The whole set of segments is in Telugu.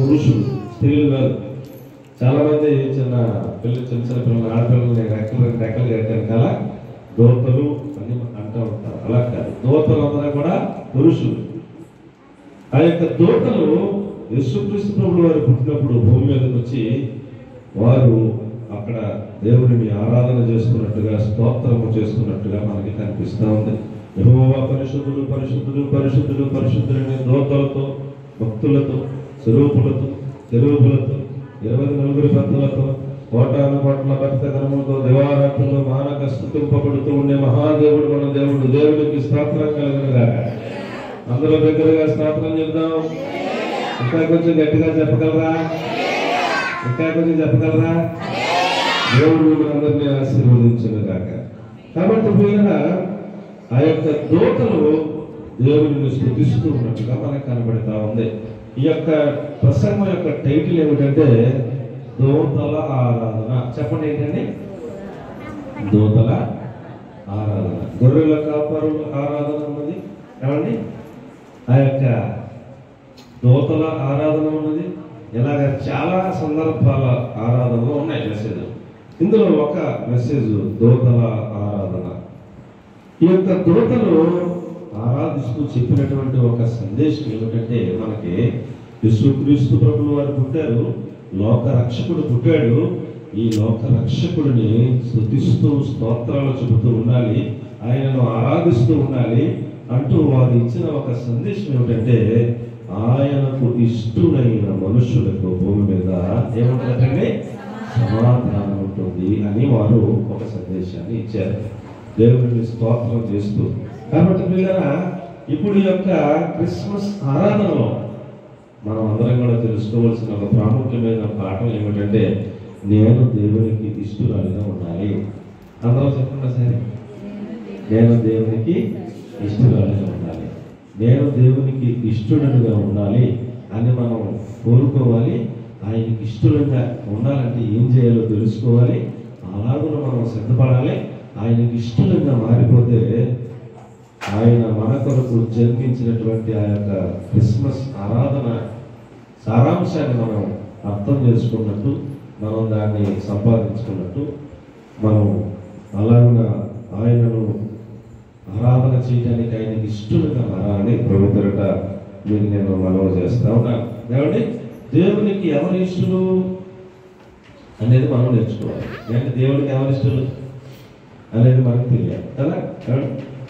పురుషులు, స్త్రీలు కాదు. చాలా మంది చిన్న చిన్న పిల్లలు, ఆడపిల్లల్ని రెక్కలు కట్టారు కదా దోతలు అని అంటూ ఉంటారు. అలా కాదు, దోతలు అందరూ కూడా పురుషులు. ఆ యొక్క దోతలు యేసుక్రీస్తు ప్రభువు వారు పుట్టినప్పుడు భూమి మీదకి వచ్చి వారు అక్కడ దేవుడిని ఆరాధన చేస్తున్నట్టుగా, స్తోత్రము చేస్తున్నట్టుగా మనకి కనిపిస్తూ ఉంది. యెహోవా పరిశుద్ధుడు పరిశుద్ధుడు పరిశుద్ధుడు పరిశుద్ధుడని దోతలతో, భక్తులతో, స్వరూపులతో, కెరూబులతో, 24 పెద్దలతో, కోటాను కోట్ల భక్తగణములతో దివారాత్రులు మానక స్తుతింపబడుతూ ఉండే మహాదేవుడు మన దేవుడు. దేవుడికి స్తోత్రం కలుగునుగాక. అందరూ దగ్గరగా స్తోత్రం చెప్దాం. ఇంకా కొంచెం గట్టిగా చెప్పగలరా? ఇంకా కొంచెం చెప్పగలరా? దేవుడు మనందరినీ ఆశీర్వదించునుగాక. కాబట్టి వీళ్ళ ఆ యొక్క దూతలు దేవుడిని స్తుతిస్తూ ఉన్నట్టుగా మనకు కనబడతా ఉంది. ఈ యొక్క ప్రసంగం యొక్క టైటిల్ ఏమిటంటే దూతల ఆరాధన. చెప్పండి ఏంటండి? దూతల ఆరాధన. గొర్రెల కాపరుల ఆరాధన ఉన్నది ఏమండి, ఆ యొక్క దూతల ఆరాధన ఉన్నది. ఇలాగ చాలా సందర్భాల ఆరాధనలు ఉన్నాయి మెసేజ్. ఇందులో ఒక మెసేజ్ దూతల ఆరాధన. ఈ యొక్క దూతలు ఆరాధిస్తూ చెప్పినటువంటి ఒక సందేశం ఏమిటంటే, మనకి యేసుక్రీస్తు ప్రభువు వారు పుట్టారు, లోక రక్షకుడు పుట్టాడు. ఈ లోక రక్షకుడిని స్తుతిస్తూ స్తోత్రాలు చెబుతూ ఉండాలి, ఆయనను ఆరాధిస్తూ ఉండాలి అంటూ వారు ఇచ్చిన ఒక సందేశం ఏమిటంటే, ఆయనకు ఇష్టమైన మనుషులకు భూమి మీద ఏముంటుందంటే సమాధానం ఉంటుంది అని వారు ఒక సందేశాన్ని ఇచ్చారు, దేవుడిని స్తోత్రం చేస్తూ. కాబట్టి పిల్లరా, ఇప్పుడు ఈ యొక్క క్రిస్మస్ ఆరాధనలో మనం అందరం కూడా తెలుసుకోవాల్సిన ఒక ప్రాముఖ్యమైన పాఠం ఏమిటంటే, నేను దేవునికి ఇష్టరాలిగా ఉండాలి. అందరూ చెప్పండి సరే, నేను దేవునికి ఇష్టరాలిగా ఉండాలి, నేను దేవునికి ఇష్టడుగా ఉండాలి అని మనం కోరుకోవాలి. ఆయనకి ఇష్టంగా ఉండాలంటే ఏం చేయాలో తెలుసుకోవాలి, అలాగే మనం సిద్ధపడాలి. ఆయనకి ఇష్టంగా మారిపోతే ఆయన మన కొరకు జన్మించినటువంటి ఆ యొక్క క్రిస్మస్ ఆరాధన సారాంశాన్ని మనం అర్థం చేసుకున్నట్టు, మనం దాన్ని సంపాదించుకున్నట్టు, మనం అలాగా ఆయనను ఆరాధన చేయడానికి ఆయనకి ఇష్టంగా మారాలని ప్రభు పేరిట మీకు నేను మనవి చేస్తా ఉన్నాను. ఏమండి, దేవునికి ఎవరి ఇష్టలు అనేది మనం నేర్చుకోవాలి. అంటే దేవుడికి ఎవరి ఇష్టలు అనేది మనకు తెలియాలి కదా.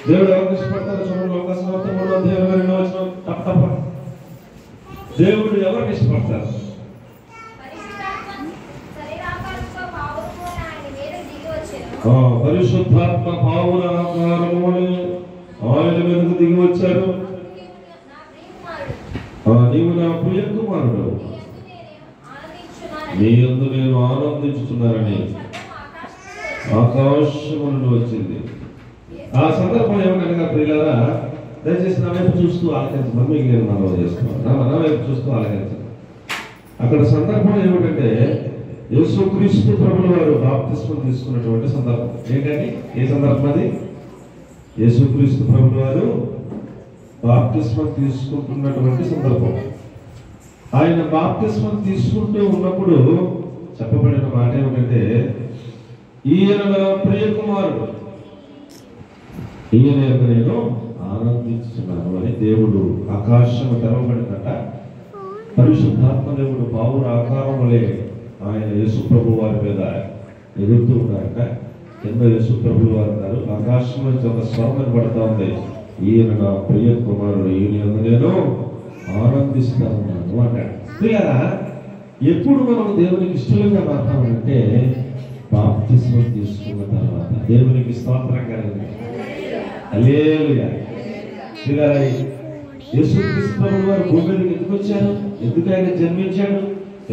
దేవుడు ఎవరిని ఇష్టపడతారో చూడండి, లోకస్వార్థ 3:22 వచనం తప్ప దేవుడు ఎవరిని ఇష్టపడతారు? పరిశుద్ధాత్మ పావుల ఆకారము ఆయన మీదకు దిగి వచ్చారు. నీవు నా ప్రియ కుమారుడు, నీ యందు నేను ఆనందించుతున్నానని ఆకాశము నుండి వచ్చింది. ఆ సందర్భం ఏమనగా ప్రియులారా, దయచేసి నా వైపు చూస్తూ ఆలకించండి. మమ్మీకి నేను మనవి చేస్తున్నాను, నా వైపు చూస్తూ ఆలకించండి. అక్కడ సందర్భం ఏమిటంటే, యేసుక్రీస్తు ప్రభువు వారు బాప్తిస్మం తీసుకున్నటువంటి సందర్భం. ఏంటండి? ఏ సందర్భం అది? యేసుక్రీస్తు ప్రభువు వారు బాప్తిస్మం తీసుకుంటున్నటువంటి సందర్భం. ఆయన బాప్తిస్మం తీసుకుంటూ ఉన్నప్పుడు చెప్పబడిన మాట ఏమిటంటే, ఈయన నా ప్రియ కుమారుడు, ఈయన యొక్క నేను ఆనందించుతున్నాను అని దేవుడు ఆకాశము తెరవబడినట. పరిశుద్ధాత్మ దేవుడు బావుల ఆకారం వలె ఆయన యేసు ప్రభు వారి మీద ఎదుగుతూ ఉన్నారట. కింద యేసు ప్రభు వారు ఉన్నారు. ఆకాశం నుంచి ఒక స్వరం వినబడతా ఉంది, ఈయన నా ప్రియ కుమారుడు, ఈయన నేను ఆనందిస్తా ఉన్నాను అన్నాడు. ప్రియారా, ఎప్పుడు మనం దేవునికి ఇష్టంగా మాట్లాడాలంటే బాప్తిస్మం తీసుకున్న తర్వాత. దేవునికి స్తోత్రం కలిగింది. హల్లెలూయా. ప్రియారా, యేసుక్రీస్తు ప్రభువు వారు భూమి మీదకి ఎందుకు వచ్చారు? ఎందుకు ఆయన జన్మించాడు?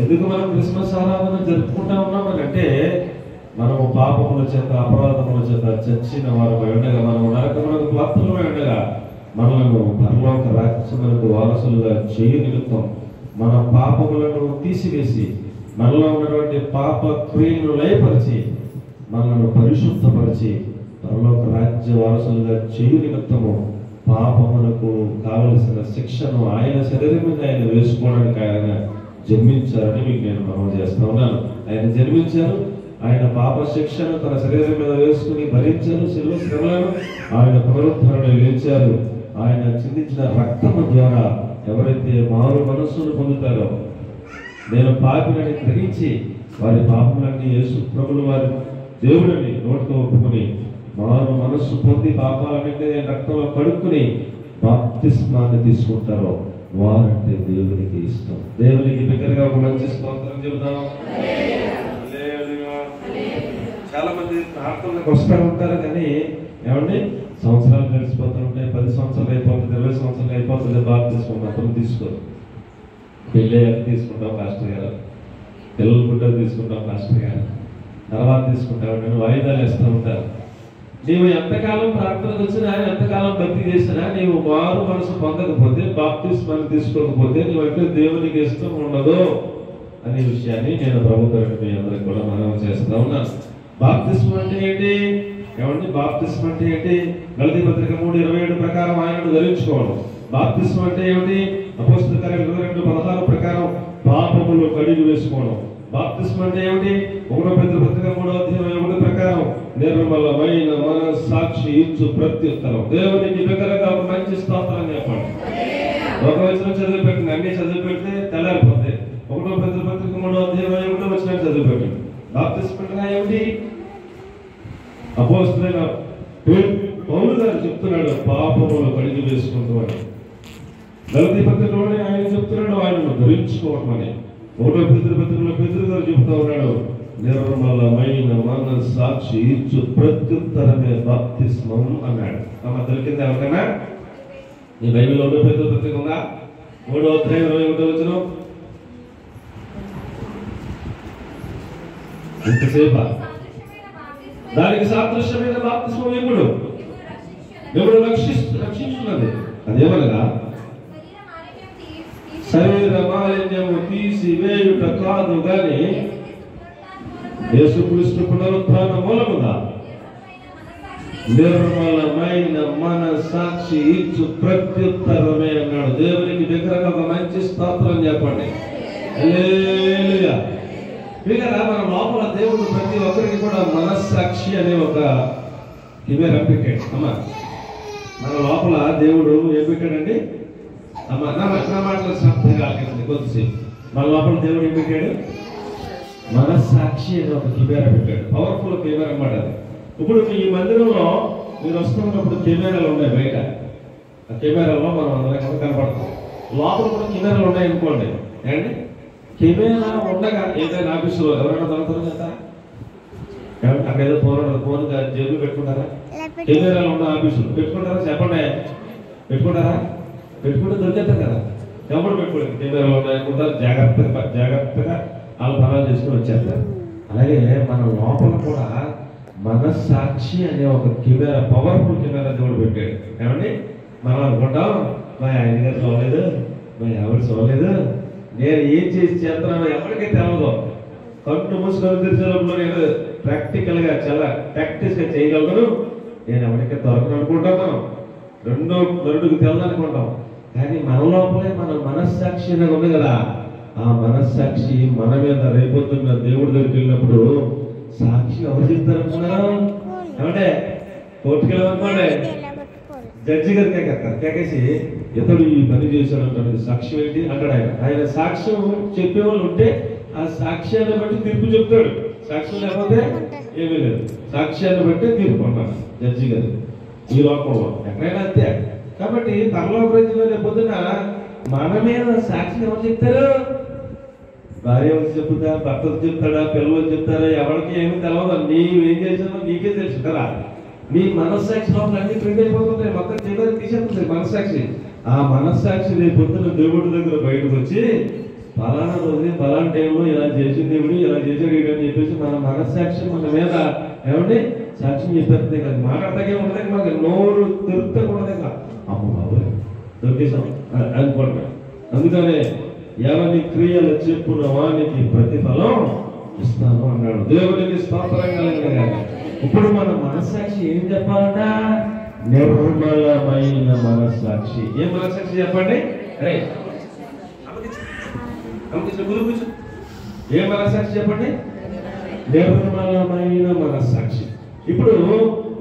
ఎందుకు మనం క్రిస్మస్ ఆరాధన జరుపుకుంటా ఉన్నామనంటే, మనము పాపముల చేత అపరాధముల చేత చచ్చిన వారు ఉండగా, మనము నరకములకు పాత్రలమై ఉండగా, మనలను పరలోక రాజ్యములకు వారసులుగా చేయ నిమిత్తం మన పాపములను తీసివేసి, మనలో ఉన్నటువంటి పాప క్రియలను లయపరిచి, మనలను పరిశుద్ధపరిచి పరలోక రాజ్య వారసులుగా చేయ నిమిత్తము పాపములకు కావలసిన శిక్షను ఆయన శరీరం మీద ఆయన వేసుకోవడానికి ఆయన జన్మించారని మీకు నేను మనవి చేస్తా ఉన్నాను. ఆయన జన్మించారు, ఆయన పాప శిక్షను తన శరీరం మీద వేసుకుని భరించారు, శిలువ శ్రమలను ఆయన పునరుద్ధరణ లేచారు. ఆయన చిందించిన రక్తము ద్వారా ఎవరైతే మారు మనస్సును పొందుతారో, నేను పాపినని గ్రహించి వారి పాపములన్నీ యేసు ప్రభువుల వారి దేవుడిని నోటితో ఒప్పుకొని మారు మనస్సు పొంది పాపాలన్నింటినీ రక్తంలో కడుక్కుని బాప్తిస్మాన్ని తీసుకుంటారో వారంటే దేవునికి ఇష్టం. దేవునికి దగ్గరగా ఒక మంచి స్తోత్రం చెబుతాం. చాలా మంది ప్రార్థనలకు వస్తూ ఉంటారు, కానీ ఏమండి సంవత్సరాలు గడిచిపోతూ ఉంటాయి, 10 సంవత్సరాలు అయిపోతుంది, 20 సంవత్సరాలు అయిపోతుంది, బాప్తిస్మం మాత్రం తీసుకోరు. పెళ్ళి తీసుకుంటాం పాస్టర్ గారు, పిల్లల గుడ్డలు తీసుకుంటాం పాస్టర్ గారు, తర్వాత తీసుకుంటాం, వాయిదాలు వేస్తూ ఉంటారు. నీవు ఎంతకాలం ప్రార్థనకు వచ్చినా, ఎంతకాలం భక్తి చేసినా, నీవు మారు మనసు పొందకపోతే, బాప్తిస్మాన్ని తీసుకోకపోతే నువ్వంటే దేవునికి ఇష్టం ఉండదు అనే విషయాన్ని నేను ప్రభుత్వం మీ అందరికి కూడా మనం చేస్తా ఉన్నాను. బాప్తిస్మం అంటే ఏంటి? ఏమండి బాప్తిస్మం అంటే ఏంటి? గలతీ పత్రిక 3:27 ప్రకారం ఆయనను ధరించుకోవడం. బాప్తిస్మం అంటే ఏమిటి? అపోస్తలుల కార్యాలు 22:16 ప్రకారం పాపములు కడిగి వేసుకోవడం. బాప్తిస్మం అంటే ఏమిటి? 1 పేతురు పత్రిక 3:1 ప్రకారం నిర్మలమైన మన సాక్షి ఇచ్చు ప్రత్యుత్తరం. దేవునికి దగ్గరగా ఒక మంచి స్తోత్రం చెప్పండి. ఒక వచనం చదివి పెట్టండి, అన్ని చదివి పెడితే తెల్లారిపోతాయి. 1 పేతురు పత్రిక 3:1 వచనం చదివి పెట్టండి. బాప్తిస్మం అంటే ఏమిటి? అపోస్తలుడైన పౌలు గారు చెప్తున్నాడు, పాపములు కడిగి వేసుకుంటామని. గలతీ పత్రికలోనే ఆయన చెప్తున్నాడు, ఆయనను ధరించుకోవటం అని. 1 పేతురు పత్రికలో పేతురు గారు చెప్తా ఉన్నాడు, నిర్మలమైన మన సాక్షి ఇచ్చు ప్రత్యుత్తరమే బాప్తిస్మం అన్నాడు. దొరికింది ఎవరికైనా? ఈ బైబిల్ 1 పేతురు పత్రిక ఉందా? 3:21 ఎంతసేపా? దానికి సాదృశ్యమైన బాప్తిస్మం ఎప్పుడు రక్షిస్తున్నది. అదేమనగా శరీర మాలిన్యము తీసివేయుట కాదు గాని యేసుక్రీస్తు పునరుత్థాన మూలముగా నిర్మలమైన మన సాక్షి ఇచ్చు ప్రత్యుత్తరమే అన్నాడు. దేవునికి దగ్గరగా ఒక మంచి స్తోత్రం చెప్పండి. హల్లెలూయా. వీళ్ళ మన లోపల దేవుడు ప్రతి ఒక్కరికి కూడా మనస్సాక్షి అనే ఒక కెమెరా పెట్టాడు. అమ్మా, మన లోపల దేవుడు ఏం పెట్టాడండి? అమ్మా, నా మాటలు శ్రద్ధగా ఆలకించండి కొద్దిసేపు. మన లోపల దేవుడు ఏం పెట్టాడు? మనస్సాక్షి అనే ఒక కెమెరా పెట్టాడు. పవర్ఫుల్ కెమెరా అన్నమాట అది. ఇప్పుడు ఈ మందిరంలో మీరు వస్తున్నప్పుడు కెమెరాలు ఉన్నాయి బయట. ఆ కెమెరాలో మనం అందరం కనపడతాం. లోపల కూడా కెమెరాలు ఉన్నాయి అనుకోండి. ఏమండి, కెమెరా ఉండగా ఏదైనా ఆఫీసులో ఎవరైనా దొరుకుతారు కదా, అక్కడ ఏదో ఫోన్ జేబులు పెట్టుకుంటారా? కెమెరాలు ఉన్న ఆఫీసులు పెట్టుకుంటారా? చెప్పండి, పెట్టుకుంటారా? పెట్టుకుంటే దొరికేస్తారు కదా. ఎవరు పెట్టుకోండి, కెమెరాలు ఉన్నాయనుకుంటారు, జాగ్రత్తగా వాళ్ళ పనులు చేసుకుని వచ్చేస్తారు. అలాగే మన లోపల కూడా మనస్సాక్షి అనే ఒక కెమెరా, పవర్ఫుల్ కెమెరా దేవుడు పెట్టాడు. ఏమండి, మనం అనుకుంటాం మా ఆయన గారు చూడలేదు, మా ఎవరు చూడలేదు, నేను ఏం చేసి చేస్తున్నానో ఎవరికీ తెలవదు. కన్ను మూసుకొని తెరిచేటప్పుడు నేను ప్రాక్టికల్గా చాలా ప్రాక్టీస్గా చేయగలను, నేను ఎవరికీ దొరకను అనుకుంటాం. మనం నరుడికి తెలదనుకుంటాం. కానీ మన లోపలే మన మనస్సాక్షి అనేది ఉంది కదా. ఆ మనస్సాక్షి మన మీద రేపొద్దున్న దేవుడి దగ్గరికి వెళ్ళినప్పుడు సాక్షి ఎవరు చెప్తారనుకున్నారా? ఏమంటే కోర్టుకి వెళ్ళమనుకోండి, జడ్జి గారు కేకేసి ఇతడు ఈ పని చేశాడు అంటాడు. సాక్ష్యం ఏంటి అంటాడు ఆయన. ఆయన సాక్ష్యం చెప్పేవాళ్ళు ఉంటే ఆ సాక్ష్యాన్ని బట్టి తీర్పు చెప్తాడు. సాక్ష్యం లేకపోతే ఏమీ లేదు. సాక్ష్యాన్ని బట్టి తీర్పు అంటారు జడ్జి గారు. ఈ లోకంలో ఎక్కడైనా అంతే. కాబట్టి పరలోక రాజ్యంలో రేపొద్దున మన మీద సాక్షి ఎవరు చెప్తారు? భార్య వచ్చి చెప్తా, భర్త చెప్తాడా, పిల్లలు చెప్తారా? ఎవరికి ఏమి తెలవదు. నీవేం చేసావో నీకే తెలుసు కదా. నీ మనస్సాక్షి లోపల అన్ని ప్రింట్ అయిపోతుంది, మొత్తం చివరికి తీసేస్తుంది మనస్సాక్షి. ఆ మనస్సాక్షి రేపొద్దున దేవుడి దగ్గర బయటకు వచ్చి ఫలానా రోజు ఫలానా టైంలో ఇలా చేసిన దేవుడు ఇలా చేసాడు అని చెప్పేసి మన మనస్సాక్షి మన మీద ఏమంటే సాక్ష్యం చెప్పేస్తే కదా. మాట్లాడతాకే ఉండదు, మనకి నోరు తిరుగుతా ఉండదు కదా. అమ్మ బాబు దొరికేసాం అనుకుంటా. అందుకనే ఎవరి క్రియలు చెప్పున వానికి ప్రతిఫలం ఇస్తాను అన్నాడు. దేవునికి స్తోత్రం కలగాలి. ఇప్పుడు మన మనస్సాక్షి ఏం చెప్పాలంట? నిర్మలమైన మనస్సాక్షి. ఏం మనస్సాక్షి చెప్పండి? అమ్మకించిన గురు కూర్చో. ఏ మనస్సాక్షి చెప్పండి? నిర్మలమైన మనస్సాక్షి. ఇప్పుడు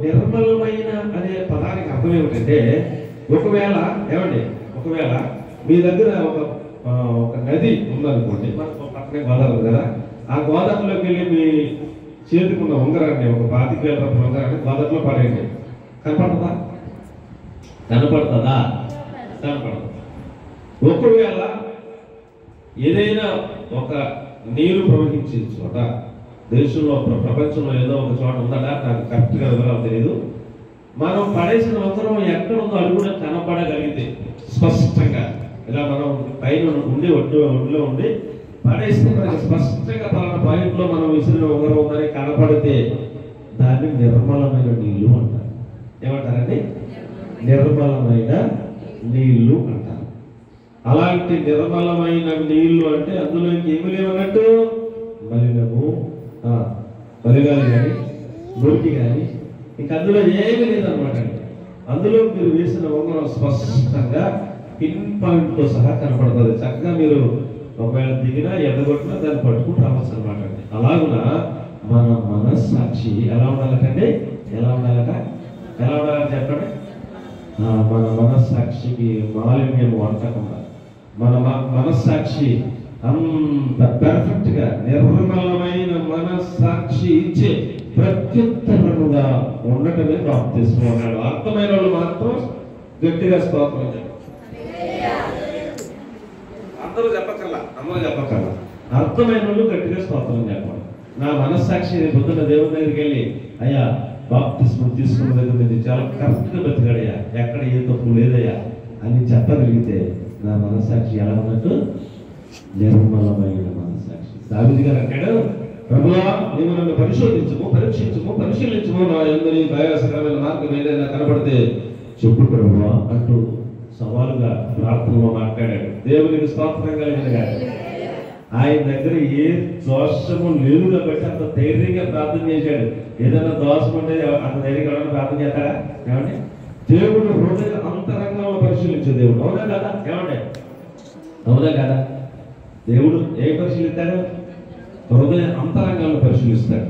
నిర్మలమైన అనే పదానికి అర్థం ఏమిటంటే, ఒకవేళ ఏమండి, ఒకవేళ మీ దగ్గర ఒక నది ఉందనుకోండి, మనకు పక్కనే గోదావరి కదా, ఆ గోదావరిలోకి వెళ్ళి మీ చేతికున్న ఉంగరాన్ని, ఒక 25,000 రూపాయల ఉంగరాన్ని గోదావరిలో పడేయండి. కనపడుతుందా? కనపడుతుందా? కనపడదు. ఒకవేళ ఏదైనా ఒక నీరు ప్రవహించే చోట, దేశంలో ప్రపంచంలో ఏదో ఒక చోట ఉందా, నాకు కరెక్ట్గా వివరాలు తెలియదు, మనం పడేసిన ఉంగరం ఎక్కడ ఉందో అది కూడా కనపడగలిగితే స్పష్టంగా, ఇలా మనం పైన ఒడ్లో ఉండి పడేస్తే మనకి స్పష్టంగా పలానా పాయింట్లో మనం విసిరిన ఉంగరం ఉందని కనపడితే దాన్ని నిర్మలమైన నీళ్లు అంటారు. ఏమంటారండి? నిర్మలమైన నీళ్లు అంటారు. అలాంటి నిర్మలమైన నీళ్లు అంటే అందులో ఇంకేమి లేవన్నట్టు, మలినము, మలిగాలి కానీ, మురికి కానీ, ఇంక అందులో ఏమీ లేదనమాట అండి. అందులో మీరు వేసిన ఉంగరం స్పష్టంగా పిన్ పాయింట్తో సహా కనపడుతుంది. చక్కగా మీరు ఒకవేళ దిగినా ఎడగొట్టినా దాన్ని పట్టుకుంటూ రావచ్చు అనమాట అండి. అలాగున మన మనస్సాక్షి ఎలా ఉండాలంటే, ఎలా ఉండాలంట చెప్పండి. మన మనస్సాక్షికి మాలిన్యం వంటకుండా, మన మనస్సాక్షి అంత పర్ఫెక్ట్ గా నిర్మలమైన మనస్సాక్షి ఇచ్చే ప్రత్యుత్తరముగా ఉండటమే బాప్తిస్మం అన్నాడు. అర్థమైన వాళ్ళు మాత్రం గట్టిగా స్తోత్రం చెప్పారు. అందరూ చెప్పకల్లా, అందరూ చెప్పకల్లా, అర్థమైన వాళ్ళు గట్టిగా స్తోత్రం చెప్పాలి. నా మనస్సాక్షి పొద్దున్న దేవుని దగ్గరికి వెళ్ళి, అయ్యా బాప్తిస్మం తీసుకున్న దగ్గర నుంచి చాలా కరెక్ట్గా బతికాడయ్యా, ఎక్కడ ఏ తప్పు లేదయ్యా అని చెప్పగలిగితే నా మనస్సాక్షి ఎలా ఉన్నట్టు? నిర్మలమైన మనస్సాక్షి. దావీదు గారు అంటాడు, ప్రభువా నీవు నన్ను పరిశోధించుము, పరిశీలించుము, నా యందు నీ దయాకరమైన మార్గం ఏదైనా కనబడితే చెప్పు ప్రభువా అంటూ సవాలుగా ప్రార్థనలో మాట్లాడాడు. దేవునికి స్తోత్రం కలిగినగా. ఆయన దగ్గర ఏ దోషము లేదు కాబట్టి అంత ధైర్యంగా ప్రార్థన చేశాడు. ఏదైనా దోషం ఉంటే అంత ధైర్యంగా ప్రార్థన చేస్తాడా? ఏమండి? దేవుడు హృదయ అంతరంగంలో పరిశీలించే దేవుడు. అవునా కదా? ఏమండి? అవునా కదా? దేవుడు ఏం పరిశీలిస్తాడు? హృదయ అంతరంగాలను పరిశీలిస్తాడు.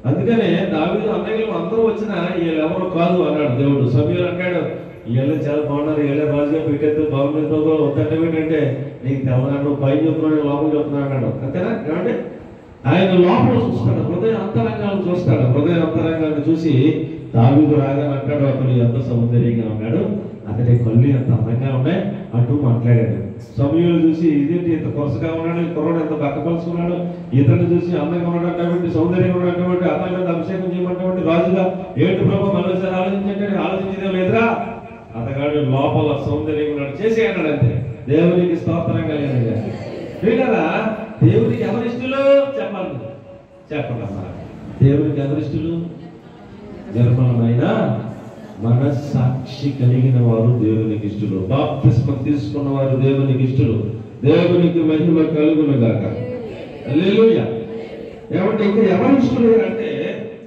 అందుకనే దావీదు అన్నయ్యలు అందరూ వచ్చినా వీళ్ళెవరో కాదు అన్నాడు దేవుడు. సమయంలో అంటాడు, వీళ్ళు చాలా బాగున్నారు, వీళ్ళ రాజుగా పెట్టేది బాగుండేది, వద్దంటే ఏంటంటే నీకు తెల్లన్నాడు, పైన చెప్తున్నాడు, లోపల చెప్తున్నాడు అన్నాడు. అంతేనా? ఏమంటే ఆయన లోపల చూస్తాడు, హృదయ అంతరంగాలను చూస్తాడు. హృదయ అంతరంగాన్ని చూసి దావీదు రాగా అంటాడు, అతను ఎంత సౌందర్యంగా ఉన్నాడు, అతని కళ్ళు ఎంత అందంగా ఉన్నాయి అంటూ మాట్లాడాడు. సమయంలో చూసి ఇదేంటి ఇంత కొరసగా ఉన్నాడు, ఈ కుర్రాడు ఎంత బక్కపలుచుకున్నాడు, ఇతరుని చూసి అందంగా ఉన్నాడు, సౌందర్యంగా ఉన్నాడు, అతని మీద అభిషేకం చేయమంటే రాజుగా ఏంటి ప్రభు మరోసారి ఆలోచించేదే లేదురా, అతగాడు లోపల సౌందర్యంగా ఉన్నాడు, చేసి అన్నాడు అంతే. దేవునికి స్తోత్రం కలిగినగా కదా. దేవునికి ఎవరిష్టులు చెప్పండి అమ్మా. దేవునికి ఎవరిష్టులు? నిర్మలమైన మనస్సాక్షి కలిగిన వారు దేవునికి ఇష్టలు. బాప్తిస్మం తీసుకున్న వారు దేవునికి ఇష్టలు. దేవునికి మహిమ కలుగును గాక. హల్లెలూయా. ఏమంటే ఇంకా ఎవరు ఇష్టలు అంటే,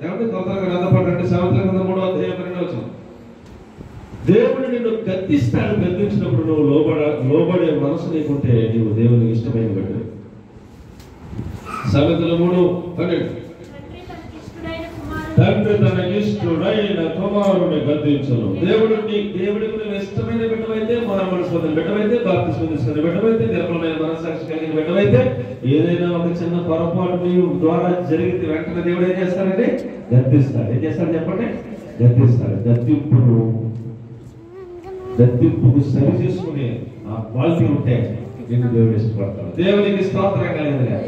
ఏమంటే తొందరగా నల్లపడంటే సామెతల గ్రంథం 3వ అధ్యాయం 2వ వచనం. దేవుడు నిన్ను గద్దిస్తాడు, గద్దించినప్పుడు నువ్వు లోబడే మనసు నీకుంటే నీవు దేవునికి ఇష్టమైన బిడ్డ. సామెతలు 3:12. తండ్రి తనకిష్టుడైన కుమారుని గద్దించును. దేవుడికి నువ్వు ఇష్టమైన బిడ్డవైతే, మారు మనసు బిడ్డవైతే, బాప్తిస్మం తీసుకున్న బిడ్డవైతే, నిర్మలమైన మనస్సాక్షి కలిగిన బిడ్డవైతే, ఏదైనా ఒక చిన్న పొరపాటు నీ ద్వారా జరిగితే వెంటనే దేవుడు ఏం చేస్తాడంటే గద్దిస్తాడు. ఏం చేస్తాడు చెప్పండి? గద్దిస్తాడు. గద్దింపుకు సరి చేసుకునే ఆ క్వాలిటీ ఉంటే నేను దేవుడు ఇష్టపడతాడు. దేవునికి స్తోత్రం కలిగినగా.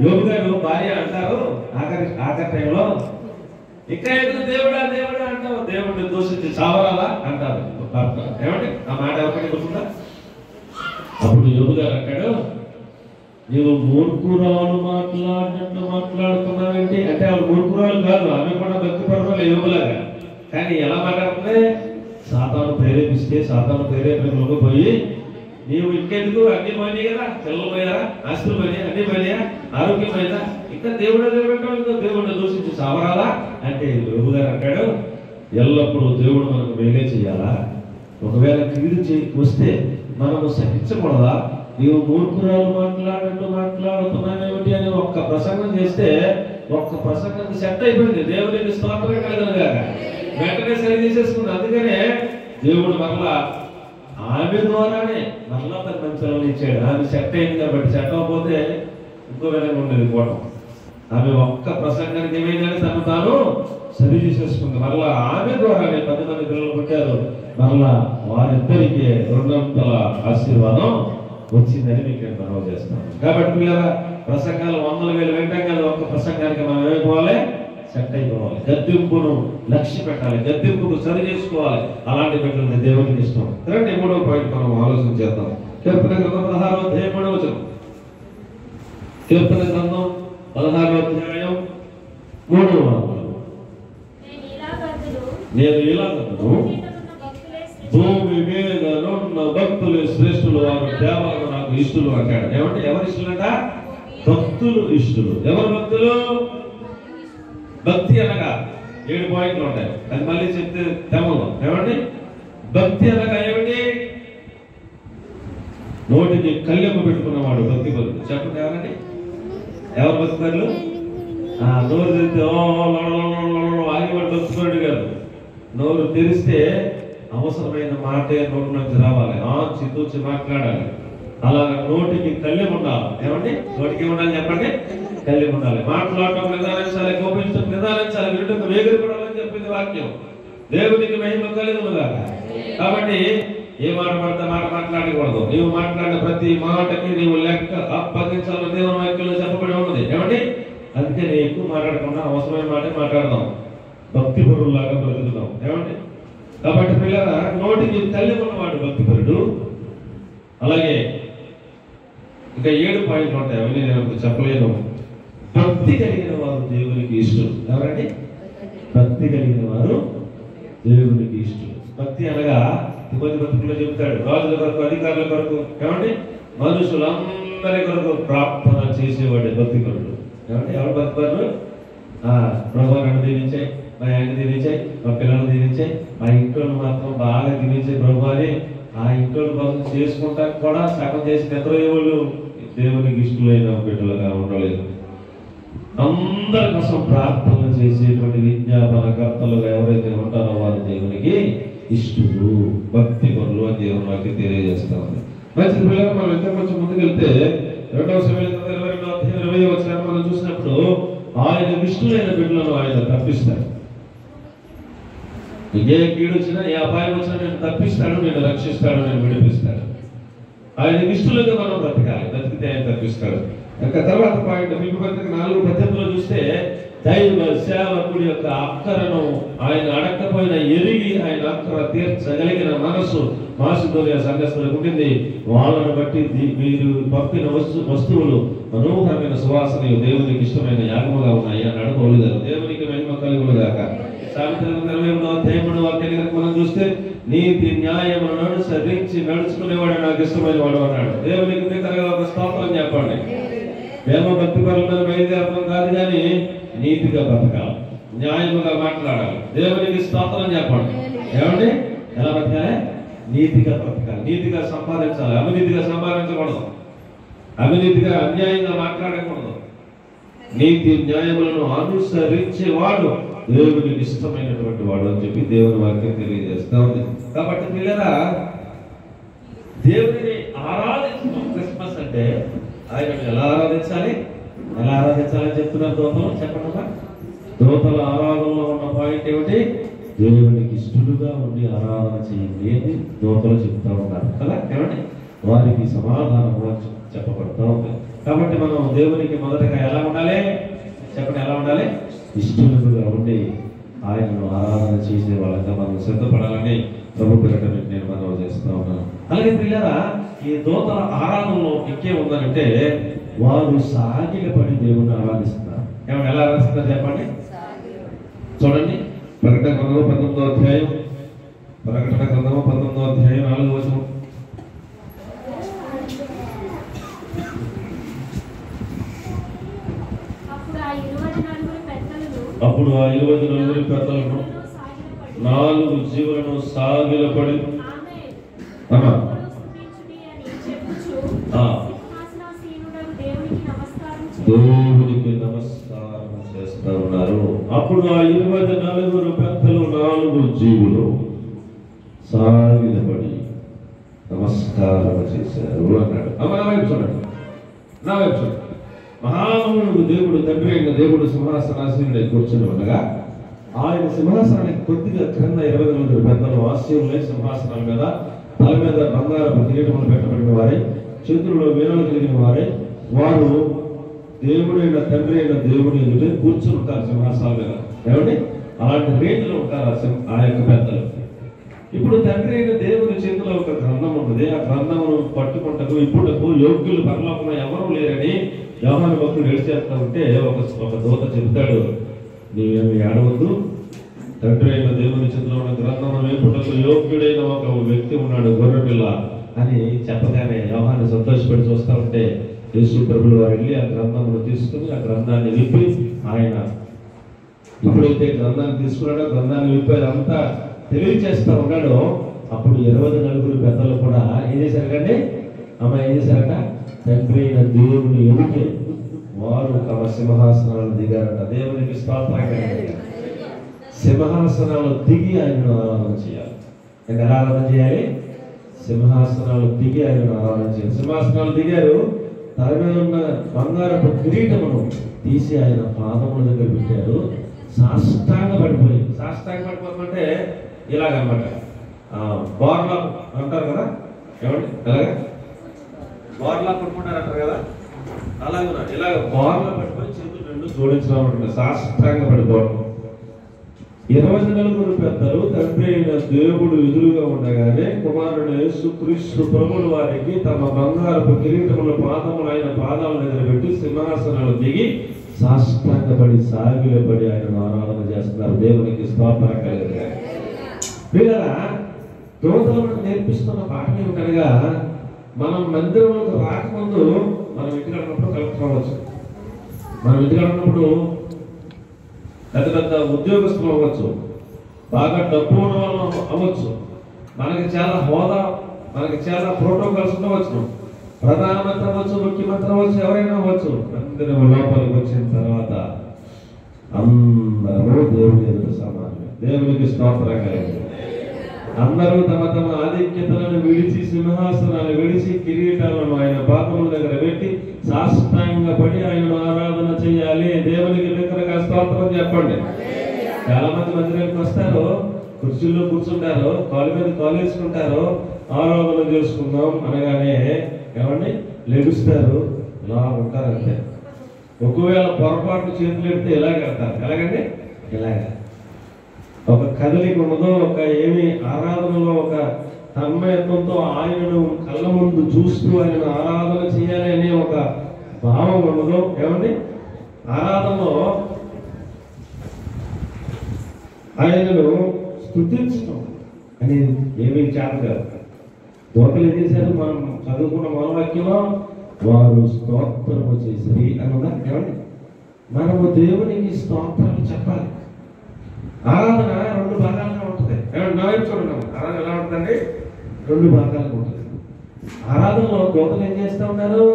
యోగు గారు భార్య అంటారు ఆఖరి టైంలో, ఇంకా ఎదురు దేవుడా దేవుడా అంటావు, దేవుడిని దూషించి చావరాలా అంటారు. ఏమంటే ఆ మాట ఎవరికైనా గుర్తుందా? అప్పుడు యోగు గారు అంటాడు, నీవు మూర్ఖురాలు మాట్లాడినట్టు మాట్లాడుతున్నావేంటి అంటే, ఆవిడ మూర్ఖురాలు కాదు, ఆమె కూడా భక్తి పరురాలు యోగులాగా. కానీ ఎలా మాట్లాడుతుంది? సాతాను ప్రేరేపిస్తే సాతాను ప్రేరేపణలోకి పోయి, నీవు ఇంకెందుకు అన్ని పోయినాయి కదా, పిల్లలు పోయారా, ఆస్తులు పోయినాయి, అన్ని పోయినాయా, ఆరోగ్యం పోయినా, ఇంకా దేవుడిని దూషించి సావరాలా అంటే యోగు గారు అంటాడు, ఎల్లప్పుడూ దేవుడు మనకు మేలే చేయాలా? ఒకవేళ కీడు వస్తే మనము సహించకూడదా? నీవు మూర్ఖురాలు మాట్లాడుతున్నావేమిటి అని ఒక్క ప్రసంగం చేస్తే ఒక్క ప్రసంగం సెట్ అయిపోయింది. దేవునికి స్తోత్రం కలుగునుగాక. వెంటనే సరి చేసేసుకుంది. అందుకనే దేవుడు మరలా ఆమె ద్వారానే మరలా తన మంచి పిల్లలు ఇచ్చాడు. ఆమె సెట్ అయింది కాబట్టి, సెట్ అవ్వకపోతే ఇంకో విధంగా ఉండేది కూడా. ఆమె ఒక్క ప్రసంగానికి ఏమైందని తను తాను సరి చేసేసుకుంది. మరలా ఆమె ద్వారానే 10 మంది పిల్లలు పుట్టారు. మరలా వారిద్దరికి 200 ఆశీర్వాదం వచ్చిందని మీకు నేను మనవి చేస్తాను. కాబట్టి పిల్లల ప్రసంగాలు 100,000 వింటాం కదా, ఒక్క ప్రసంగానికి మనం ఏమైపోవాలి? సెట్ అయిపోవాలి. గద్దెంపును లక్ష్య పెట్టాలి, గద్దెంపును సరి చేసుకోవాలి. అలాంటి పెట్టాలి దేవునికి ఇష్టం. రండి 3వ పాయింట్ మనం ఆలోచన చేద్దాం. కీర్తన గ్రంథం 16వ అధ్యాయం 3వ వచనం. కీర్తన గ్రంథం 16వ అధ్యాయం 3వ వచనం. నేను ఇలాగను భూమి మీద ఉన్న భక్తులు శ్రేష్ఠులు, వారు దేవాలను నాకు ఇష్టలు అంటాడు. ఏమంటే ఎవరు ఇష్టలంట? భక్తులు ఇష్టలు. ఎవరు భక్తులు? భక్తి అనగా 7 పాయింట్లు ఉంటాయి. అది మళ్ళీ చెప్తే తెమలో. ఏమండి భక్తి అనగా ఏమిటి? నోటికి కళ్ళెమ్మ పెట్టుకున్నవాడు భక్తి పరుడు. చెప్పండి ఎవరండి? ఎవరు భక్తి పరులు? నోరు తెరిస్తే ఆగివాడు భక్తి పరుడు కాదు. నోరు తెరిస్తే అవసరమైన మాటే నోటి నుంచి రావాలి. చిత్తూచి మాట్లాడాలి. అలా నోటికి కళ్ళెం ఉండాలి. ఏమండి నోటికి ఉండాలి? చెప్పండి. కళ్ళెం ఉండాలి. మాట్లాడటం నిదానించాలి, కోపించడం నిదానించాలి, వినటం వేగిరపడాలని చెప్పింది వాక్యం. దేవునికి మహిమ కలుగునుగాక. కాబట్టి ఏ మాట పడితే మాట మాట్లాడకూడదు. నీవు మాట్లాడిన ప్రతి మాటకి నీవు లెక్క అప్పగించాలని దేవుని వాక్యంలో చెప్పబడి ఉన్నది. ఏమండి అందుకే ఎక్కువ మాట్లాడకుండా అవసరమైన మాటే మాట్లాడదాం. భక్తి పరులాగా బ్రతుకుదాం. ఏమండి కాబట్టి పిల్లల నోటికి తల్లి ఉన్నవాడు భక్తిపరుడు. అలాగే ఇంకా 7 పాయింట్లు ఉంటాయి. అవన్నీ నేను చెప్పలేను. భక్తి కలిగిన వారు దేవునికి ఇష్టం. ఎవరండి? భక్తి కలిగిన వారు దేవునికి ఇష్టం. భక్తి అనగా తిమోతి పత్రికలో చెప్తాడు, రాజుల కొరకు, అధికారుల కొరకు, ఏమండి మనుషులందరి కొరకు ప్రార్థన చేసేవాడే భక్తిపరుడు. ఏమంటే ఎవరు భక్తిపరుడు? ప్రభు నన్ను దీవించాయి, మా ఆయన దీవించాయి, మా పిల్లలు దీవించాయి, మా ఇంట్లో మాత్రం బాగా దీవించాయి ప్రభు అని ఆ ఇంట్లో కోసం చేసుకుంటా కూడా సగం చేసి నిద్రపోయేవాళ్ళు దేవునికి ఇష్టమైన బిడ్డలుగా ఉండలేదు. అందరి కోసం ప్రార్థన చేసేటువంటి విజ్ఞాపనకర్తలుగా ఎవరైతే ఉంటారో వారు దేవునికి ఇష్టలు, భక్తి పనులు అని దేవుని వాక్యం తెలియజేస్తా ఉంది. మంచి పిల్లలు మనం ఎంత కొంచెం ముందుకెళ్తే 2వ సమూయేలు 22వ అధ్యాయం 20వ వచనాన్ని మనం చూసినప్పుడు ఆయన ఇష్టలైన బిడ్డలను ఆయన తప్పిస్తాడు. ఏ కీడు వచ్చినా, ఏ అపాయం వచ్చినా నేను తప్పిస్తాడు, నేను రక్షిస్తాడు, నేను విడిపిస్తాడు. ఆయన ఇష్టలుగా మనం బ్రతకాలి. బ్రతికితే ఆయన తప్పిస్తాడు. ఇంకా తర్వాత పాయింట్ ఫిలిప్పీ పత్రిక 4:18లో చూస్తే దైవ సేవకుడి యొక్క అక్కరను ఆయన అడగకపోయినా ఎరిగి ఆయన అక్కర తీర్చగలిగిన మనసు మాసిదోనియ సంఘస్థులకు ఉంటుంది. వాళ్ళను బట్టి మీరు పంపిన వస్తువులు మనోహరమైన సువాసన దేవునికి ఇష్టమైన యాగముగా ఉన్నాయి అని అడగలేదు. దేవునికి మహిమ కలుగునుగాక. సామెతల 28వ అధ్యాయం వాక్యాన్ని మనం చూస్తే నీతి న్యాయమును అనుసరించి నడుచుకునేవాడు నాకు ఇష్టమైన వాడు అన్నాడు. దేవునికి దగ్గరగా ఒక స్తోత్రం చెప్పండి. ప్రేమ భక్తి పరుల బయలుదేరడం కాదు, కానీ నీతిగా బ్రతకాలి, న్యాయముగా మాట్లాడాలి. దేవునికి స్తోత్రం చెప్పండి. ఏమండి ఎలా బ్రతకాలి? నీతిగా బ్రతకాలి, నీతిగా సంపాదించాలి, అవినీతిగా సంపాదించకూడదు, అవినీతిగా అన్యాయంగా మాట్లాడకూడదు. నీతి న్యాయములను అనుసరించేవాడు దేవునికి ఇష్టమైనటువంటి వాడు అని చెప్పి దేవుని వాక్యం తెలియజేస్తా ఉంది. కాబట్టి పిల్లరా దేవుడిని ఆరాధించడం క్రిస్మస్ అంటే ఆయనను ఎలా ఆరాధించాలి? ఎలా ఆరాధించాలని చెప్తున్నారు దూతలు. చెప్పండి. దూతల ఆరాధనలో ఉన్న పాయింట్ ఏమిటి? దేవునికి ఇష్టలుగా ఉండి ఆరాధన చేయండి అని దూతలు చెప్తా ఉన్నారు కదా. ఏమండి వారికి సమాధానం చెప్పబడతా ఉంది. కాబట్టి మనం దేవునికి మొదటగా ఎలా ఉండాలి? చెప్పండి ఎలా ఉండాలి? ఇష్టలుగా ఉండి ఆయనను ఆరాధన చేసే వాళ్ళంతా మనం సిద్ధపడాలని ప్రభు పేరిట నేను మనవి చేస్తా ఉన్నాను. అలాగే పిల్లరా ఈ దూతల ఆరాధనలో ఇంకే ఉందంటే వారు సాగిలపడి దేవుని ఆరాధిస్తున్నారు. ఏమన్నా ఎలా ఆరాధిస్తున్నారు చెప్పండి. చూడండి ప్రకటన గ్రంథం 19వ అధ్యాయం, ప్రకటన గ్రంథం 19వ అధ్యాయం 4వ వచనం. అప్పుడు ఆ 24 పెద్దలను 4 జీవులను సాగిలపడి దేవునికి నమస్కారం చేస్తా ఉన్నారు. అప్పుడు ఆ 24 పెద్దలు 4 జీవులు సాగిలపడి నమస్కారం చేశారు అన్నాడు. నా వైపు చూడండి, నా వైపు చూడండి. మహానుడు దేవుడు, తండ్రి అయిన దేవుడు సింహాసనాసీనుడై కూర్చొని ఉండగా ఆయన సింహాసనానికి కొద్దిగా క్రింద 24 పెద్దలు ఆశీనులై సింహాసనాల మీద తల మీద బంగారపు కిరీటములు పెట్టబడిన వారై చేతుల్లో వీణలు కలిగిన వారై వారు దేవుడైన తండ్రి అయిన దేవుడు ఎదుటే కూర్చుని ఉంటారు సింహాసనాల మీద. ఏమండి, అలాంటి రేంజ్లో ఉంటారు ఆ యొక్క పెద్దలు. ఇప్పుడు తండ్రి అయిన దేవుని చేతిలో ఒక గ్రంథం ఉంటుంది. ఆ గ్రంథమును పట్టుకుంటకు ఇప్పుడుకు యోగ్యులు పరలోకంలో ఎవరూ లేరని యోహాను భక్తుడు ఏడ్చేస్తా ఉంటే ఒక దూత చెబుతాడు, నీవేమి ఏడవద్దు, తండ్రి అయిన దేవుని చేతిలో ఉన్న గ్రంథమును వేపుటకు యోగ్యుడైన ఒక వ్యక్తి ఉన్నాడు, గొర్రెపిల్ల అని చెప్పగానే యోహాను సంతోషపడి చూస్తూ ఉంటే యేసు ప్రభువు వారు వెళ్ళి ఆ గ్రంథమును తీసుకుని ఆ గ్రంథాన్ని విప్పి ఆయన ఎప్పుడైతే గ్రంథాన్ని తీసుకున్నాడో గ్రంథాన్ని విప్పి అంతా తెలియచేస్తా ఉన్నాడో అప్పుడు 24 పెద్దలు కూడా ఏం చేశారు కండి? ఏం చేశారట? తండ్రి అయిన దేవుని ఎదుటే వారు తమ సింహాసనాలు దిగారట. దేవునికి స్తోత్రం. సింహాసనాలు దిగి ఆయనను ఆరాధన చేయాలి. ఎలా ఆరాధన చేయాలి? సింహాసనాలు దిగి ఆయనను ఆరాధన చేయాలి. సింహాసనాలు దిగారు, తల మీద ఉన్న బంగారపు కిరీటమును తీసి ఆయన పాదముల దగ్గర పెట్టారు. సాష్టాంగ పడిపోతుంటే ఇలాగనమాట, బోర్లా అంటారు కదా, ఏమండి అలాగా బోర్లా పట్టుకుంటారు అంటారు కదా, అలాగే ఇలాగ బోర్లా పట్టుకొని చేతులు 2 జోడించడం, సాష్టాంగ పడిపోవడం. 24 పెద్దలు తండ్రి అయిన దేవుడు ఎదురుగా ఉండగానే కుమారుడు యేసుక్రీస్తు ప్రభువుల వారికి తమ బంగారపు కిరీటముల పాదములు ఆయన పాదాల దగ్గర పెట్టి సింహాసనాలు దిగి సాష్టాంగపడి సాగిలపడి ఆయన ఆరాధన చేస్తున్నారు. దేవునికి స్తోత్రం కలుగుతుంది. వీళ్ళరా దూతలు మనకు నేర్పిస్తున్న పాఠం ఏమిటనగా, మనం మందిరంలోకి రాకముందు మనం ఇంటికి ఉన్నప్పుడు కలెక్టర్ అవ్వచ్చు, మనం ఇంటికి ఉన్నప్పుడు పెద్ద పెద్ద ఉద్యోగస్తులు అవ్వచ్చు, బాగా డబ్బు ఉన్న వాళ్ళు అవ్వచ్చు, మనకి చాలా హోదా, మనకి చాలా ప్రోటోకాల్స్ ఉండవచ్చు, ప్రధానమంత్రి అవ్వచ్చు, ముఖ్యమంత్రి అవ్వచ్చు, ఎవరైనా అవ్వచ్చు. అందరూ లోపలికి వచ్చిన తర్వాత అందరూ దేవుని ఎదుట సమానమే. దేవునికి స్తోత్రం కలుగుతుంది. అందరూ తమ తమ ఆధిక్యతలను విడిచి సింహాసనాలు విడిచి కిరీటాలను ఆయన పాదముల దగ్గర పెట్టి సాష్టాంగపడి ఆయనను ఆరాధన చేయాలి. దేవునికి దగ్గరగా స్తోత్రం చెప్పండి. చాలా మంది మందిరానికి వస్తారు, కుర్చీల్లో కూర్చుంటారు, కాలు మీద కాలు వేసుకుంటారు, ఆరాధన చేసుకుందాం అనగానే ఏమండి లెగుస్తారు, ఇలా ఉంటారు అంతే. ఒకవేళ పొరపాటు చేతులు ఎడితే ఎలాగెడతారు? ఎలాగండి? ఇలాగ ఒక కదలిక ఉండదో, ఒక ఏమి ఆరాధనలో ఒక తన్మయత్వంతో ఆయనను కళ్ళ ముందు చూస్తూ ఆయనను ఆరాధన చేయాలి అనే ఒక భావం ఉండదు. ఏమండి? ఆరాధనలో ఆయనను స్తుతించడం అనేది ఏమీ చేత కాదు. దోతలు ఏం చేశారు? మనం చదువుకున్న మూలవాక్యంలో వారు స్తోత్రము చేసిరి అని ఉందా? ఏమండి? మనము దేవునికి స్తోత్రాలు చెప్పాలి. ఆరాధన 2 భాగాలుగా ఉంటుంది. నా వైపు చూడండి, ఆరాధన ఎలా ఉంటుందండి? 2 భాగాలుగా ఉంటుంది. ఆరాధనలో దోతలు ఏం చేస్తూ ఉన్నారు?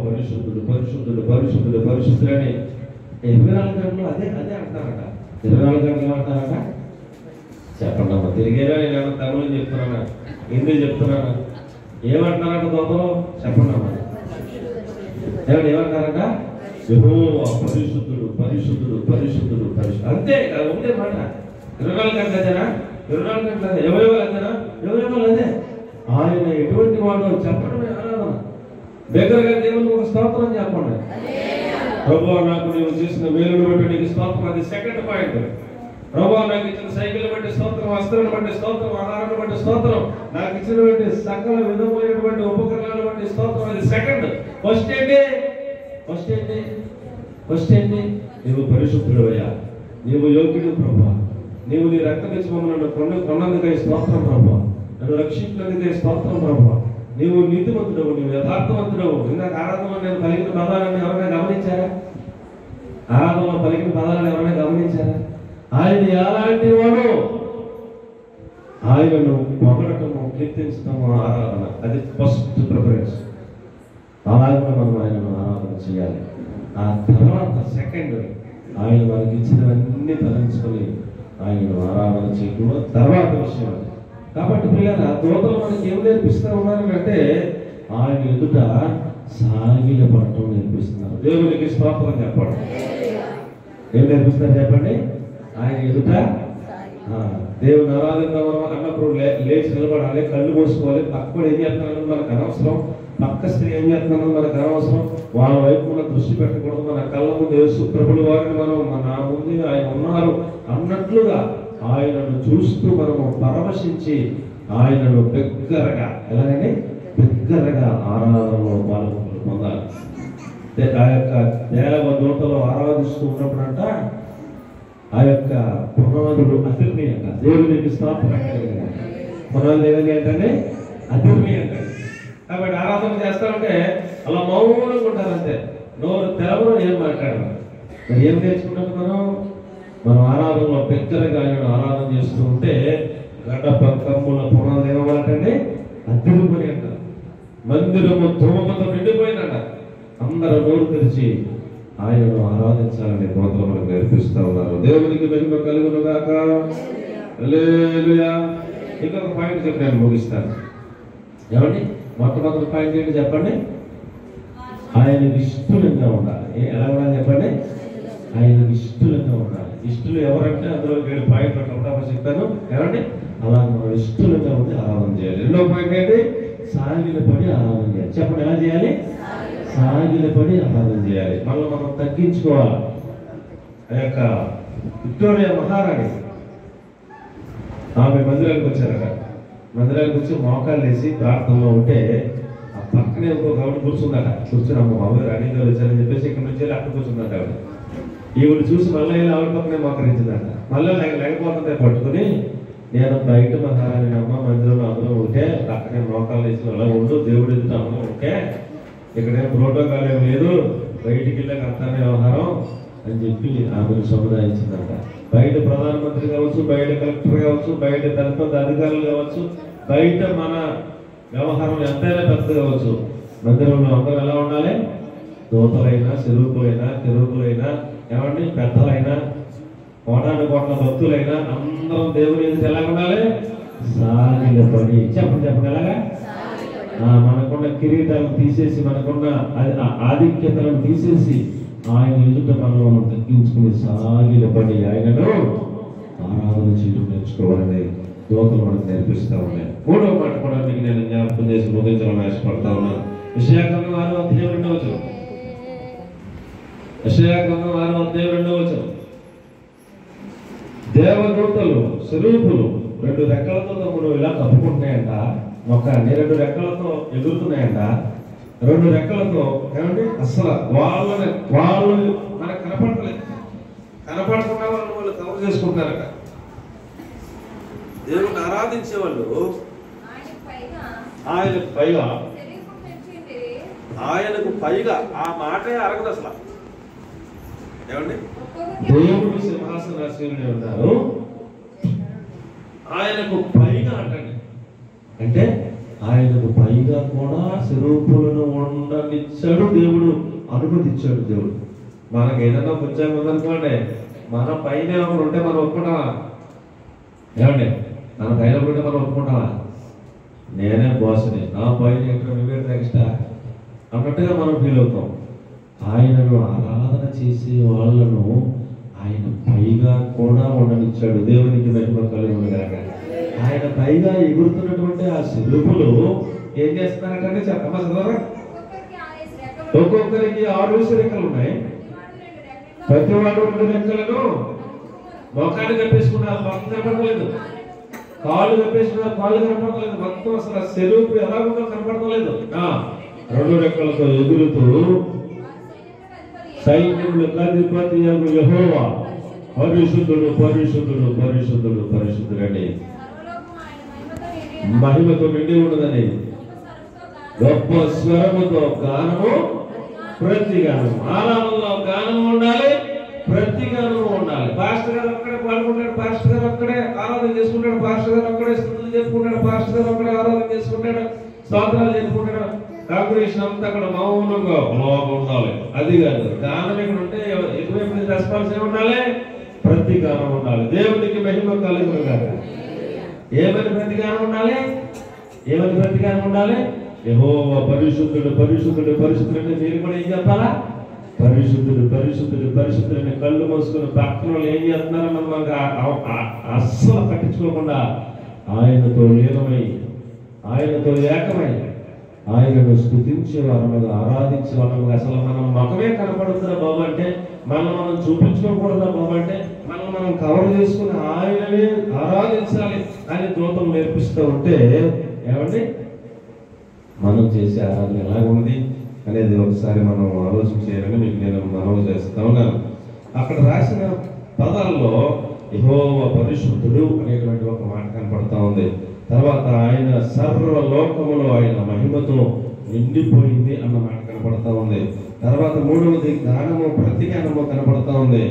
పరిశుద్ధుడు పరిశుద్ధుడు పరిశుద్ధుడు పరిశుద్ధుడు అని 24 గంటలు అదే అంటారట. 24 గంటలు ఏమంటారట? చెప్పండి అమ్మా, తిరిగేలా నేను ఏమన్నా తమిళం చెప్తున్నానా, హిందీ చెప్తున్నానా? ఏమంటారట దోతలు? చెప్పండి అమ్మా. ఏమంటారట? పరిశుద్ధుడు పరిశుద్ధుడు పరిశుద్ధుడు పరిశుద్ధుడు, అంతే. అది ఒకటే మాట. 24 గంటలు అదేనా? 24 గంటలు అదే. ఎవరెవరు అదేనా? ఎవరెవరు అదే. ఆయన ఎటువంటి వాడు చెప్పడమే ఆరాధన. దగ్గరగా దేవుని ఒక స్తోత్రం చెప్పండి. ప్రభువా, నాకు నీవు చేసిన మేలును బట్టి నీకు స్తోత్రం. అది సెకండ్ పాయింట్. ప్రభువా, నాకు ఇచ్చిన సైకిల్ బట్టి స్తోత్రం, వస్త్రాన్ని బట్టి స్తోత్రం, ఆహారాన్ని బట్టి స్తోత్రం, నాకు ఇచ్చినటువంటి సకల విధమైనటువంటి ఉపకరణాలు బట్టి స్తోత్రం. అది సెకండ్. ఫస్ట్ ఏంటి? నీవు పరిశుద్ధుడు అయ్యా, నీవు యోగ్యుడు ప్రభువా, నీవు నీ రక్తం ఇచ్చి మమ్మల్ని కొన్నందుకై స్తోత్రం ప్రభువా, నన్ను రక్షించినందుకై స్తోత్రం ప్రభువా, నీవు నీతిమంతుడవు, నీవు యథార్థవంతుడవు. ఇందాక ఆరాధనలో నేను పలికిన పదాలను ఎవరైనా గమనించారా? ఆరాధనలో పలికిన పదాలను ఎవరైనా గమనించారా? ఆయన ఎలాంటి వాడు? ఆయనను పొగడటము, కీర్తించటము ఆరాధన. అది ఫస్ట్ ప్రిఫరెన్స్. అలాగే మనం ఆయనను ఆరాధన చేయాలి. ఆ తర్వాత సెకండ్ ఆయన మనకి ఇచ్చినవన్నీ తలంచుకొని ఆయనను ఆరాధన చేయడం తర్వాత విషయం అది. కాబట్టి పిల్లల దూతలు మనకి ఏం నేర్పిస్తూ ఉన్నారంటే ఆయన ఎదుట సాగిల పడటం నేర్పిస్తున్నారు. దేవునికి స్తోత్రం చెప్పండి. ఏం నేర్పిస్తారు చెప్పండి? ఆయన ఎదుట దేవుని ఆరాధిద్దాం అన్నప్పుడు లేచి నిలబడాలి, కళ్ళు మూసుకోవాలి. పక్కడు ఏం చేస్తున్నారో మనకు అనవసరం, పక్క స్త్రీ ఏం చేస్తున్నారో మనకు అనవసరం. వాళ్ళ వైపు మనం దృష్టి పెట్టకూడదు. మన కళ్ళ ముందు యేసు ప్రభుల వారిని మనం నా ముందు ఆయన ఉన్నారు అన్నట్లుగా ఆయనను చూస్తూ మనము పరవశించి ఆయనను బిగ్గరగా ఎలాగని బిగ్గరగా ఆరాధనలో పొందాలి. ఆ యొక్క దేవదూతలు ఆరాధిస్తూ ఉన్నప్పుడంట ఆ యొక్క పునాదులు అతిర్మీయంగా దేవునికి స్తోత్రం. పునాదులు ఏమని ఏంటంటే అతిర్మీయంగా. కాబట్టి ఆరాధన చేస్తామంటే అలా మౌనంగా ఉంటారంతే, నోరు తెరవరు, ఏం మాట్లాడరు. మరి ఏం నేర్చుకుంటాం మనం ఆరాధనలో బిగ్గరగా ఆయన ఆరాధన చేస్తూ ఉంటే గడప కమ్ముల పునాదులు ఏమవ్వాలంటే అతిరిపోయి అంటారు. మందిరము ధూమతో నిండిపోయిందంట. అందరూ నోరు తెరిచి ఆయనను ఆరాధించాలని దూతలు మనకు నేర్పిస్తూ ఉన్నారు. దేవునికి మహిమ కలుగును గాక. హల్లెలూయా. ఇంకొక పాయింట్ చెప్పి నేను ముగిస్తాను. ఏమండి? మొట్టమొదటి పాయింట్ ఏంటి చెప్పండి? ఆయనకి ఇష్టంగా ఉండాలి. ఎలా ఉండాలి చెప్పండి? ఆయనకి ఇష్టంగా ఉండాలి. ఇష్టలు ఎవరంటే అందులో 7 పాయింట్లు ఒకటప్పుడు చెప్తాను. ఏమండి? అలా మనం ఇష్టంగా ఉండి ఆరాధన చేయాలి. రెండో పాయింట్ ఏంటి? సాగిల పడి ఆరాధన చేయాలి. చెప్పండి ఎలా చేయాలి? సాగిల పడి ఆరాధన చేయాలి. మళ్ళీ మనం తగ్గించుకోవాలి. ఆ యొక్క విక్టోరియా మహారాణి ఆమె మందిరానికి వచ్చారట. మందిరానికి వచ్చి మోకాళ్ళు వేసి ప్రార్థనలో ఉంటే ఆ పక్కనే ఇంకొక ఆవిడ కూర్చుందట. కూర్చుని అమ్మ బాబు రాణి గారు వచ్చారని చెప్పేసి ఇక్కడ నుంచి అక్కడ కూర్చుందట. ఆవిడ ఈవిడ చూసి మళ్ళీ ఆవిడ పక్కనే మోకరించిందట. మళ్ళీ లేకపోతుంటే పట్టుకుని నేను బయట మహారాణి అమ్మ మందిరంలో అందరూ ఉంటే అక్కడే మోకాళ్ళు వేసి అలా ఉండు, దేవుడు ఎదుట అందరూ ఉంటే ఇక్కడేం ప్రోటోకాల్ ఏం లేదు, బయటికి వెళ్ళాక అంతానే వ్యవహారం అని చెప్పి ఆమెను సముదాయించిందంట. బయట ప్రధానమంత్రి కావచ్చు, బయట కలెక్టర్ కావచ్చు, బయట పెద్ద అధికారులు కావచ్చు, బయట మన వ్యవహారం ఎంతైనా పెద్ద కావచ్చు, మందిరంలో అందరూ ఎలా ఉండాలి? దూతలైనా, సెరుకులైనా, కెరూబులైనా, ఏమండి పెద్దలైనా, కోటాను కోట్ల భక్తులైనా అందరం దేవుని ఎదుట ఎలా ఉండాలి? సాగిల పడి. చెప్పండి ఎలాగా? మనకున్న కిరీటాలను తీసేసి, మనకున్న ఆధిక్యతలను తీసేసి ఆయన ఎదుట మనం తగ్గించుకుని సాగిల పడి ఆయనను ఆరాధన చేయడం నేర్చుకోవాలని దూతలు మనకు నేర్పిస్తా ఉన్నాయి. మూడవ మాట కూడా మీకు నేను జ్ఞాపకం చేసి ముగించాలని ఆశపడతా ఉన్నాను. యెషయా-గ్రంథం 6వ అధ్యాయం 2వ వచనం. యెషయా-గ్రంథం 6వ అధ్యాయం 2వ వచనం. దేవదూతలు స్వరూపులు 2 రెక్కలతో తమ్ముడు ఇలా కప్పుకుంటున్నాయంట. మొక్కని 2 రెక్కలతో ఎగురుతున్నాయంట. 2 రెక్కలతో ఏమండి అసలు వాళ్ళు మనకు కనపడలేదు. కనపడకుండా వాళ్ళు కవర్ చేసుకుంటారట. దేవుని ఆరాధించే వాళ్ళు ఆయనకు పైగా ఆ మాటే అరగదు అసలు. ఏమండి? దేవుడు సింహాసనాసీనుడే ఉన్నారు, ఆయనకు పైగా అంటండి. అంటే ఆయనకు పైగా కూడా స్వరూపులను ఉండనిచ్చాడు దేవుడు, అనుమతిచ్చాడు దేవుడు. మనకు ఏదైనా ఉద్యోగం ఉందనుకోండి, మన పైన ఒకరు ఉంటే మనం ఒప్పుకుంటామా? ఏమండి? మన పైన ఉంటే మనం ఒప్పుకుంటామా? నేనే బాస్ని, నా పైన ఎక్కడ నువ్వే నెక్స్ట్ అన్నట్టుగా మనం ఫీల్ అవుతాం. ఆయనను ఆరాధన చేసే వాళ్ళను ఆయన పైగా కూడా ఉండనిచ్చాడు. దేవునికి మహిమ కలుగును గాక. ఆయన పైగా ఎగురుతున్నటువంటి ఆ శిలుపులు ఏం చేస్తున్నారంటే చెప్పమ్మా చదవరా? ఒక్కొక్కరికి 6 రెక్కలు ఉన్నాయి. ప్రతి వాడు 2 రెక్కలను మొఖాన్ని కప్పేసుకున్నారు, మొఖం కనపడలేదు. కాళ్ళు కప్పేసుకున్నారు, కాళ్ళు కనపడలేదు. మొత్తం అసలు ఆ శిలుపు ఎలా ఉందో కనపడలేదు. 2 రెక్కలతో ఎగురుతూ సైన్యములకు అధిపతి యెహోవా పరిశుద్ధుడు పరిశుద్ధుడు పరిశుద్ధుడు పరిశుద్ధుడని మహిమతో నిండి ఉన్నదని గొప్ప స్వరముతో గానము ప్రతి గానము. ఆరాధనలో గానము ఉండాలి, ప్రతి గానము ఉండాలి. పాస్టర్ గారు ఒక్కడే పాల్గొంటాడు, పాస్టర్ గారు ఒక్కడే ఆరాధన చేసుకుంటాడు, పాస్టర్ గారు ఒక్కడే స్తుతులు చెప్పుకుంటాడు, పాస్టర్ గారు ఒక్కడే ఆరాధన చేసుకుంటాడు, స్తోత్రాలు చెప్పుకుంటాడు. కాంగ్రెషన్ అంతా అక్కడ మౌనంగా ఉండాలి. అది కాదు, గానం ఇక్కడ ఉంటే ఎటువైపు రెస్పాన్స్ ఏమి ఉండాలి? ప్రతిగానం ఉండాలి. దేవునికి మహిమ కలుగును గాక. ఏమని ప్రతిగానం ఉండాలి? ఏమని ప్రతిగానం ఉండాలి? యెహోవా పరిశుద్ధుడు పరిశుద్ధుడు పరిశుద్ధుడు అంటే మీరు కూడా ఏం చెప్పాలా? పరిశుద్ధుడు పరిశుద్ధుడు పరిశుద్ధుడిని కళ్ళు మూసుకుని పక్కన వాళ్ళు ఏం చేస్తున్నారో మనం అస్సలు పట్టించుకోకుండా ఆయనతో లీనమై ఆయనతో ఏకమై ఆయనను స్తుతించే వారముగా ఆరాధించే వారముగా అసలు మనం ముఖమే కనపడుతున్నా బాబు అంటే మనం చూపించుకోకూడదా బాబు అంటే మనం కవర్ చేసుకుని ఆయననే ఆరాధించాలి అని దూతం నేర్పిస్తూ ఉంటే ఏమండి మనం చేసే ఆరాధన ఎలా ఉంది అనేది ఒకసారి మనం ఆలోచన చేయాలని మీకు నేను మనవి చేస్తా ఉన్నాను. అక్కడ రాసిన పదాల్లో యెహోవా పరిశుద్ధుడు అనేటువంటి ఒక మాట కనపడతా ఉంది. తర్వాత ఆయన సర్వలోకములో ఆయన మహిమతో నిండిపోయింది అన్న మాట కనపడతా ఉంది. తర్వాత మూడవది గానము ప్రతిగానము కనపడతా ఉంది.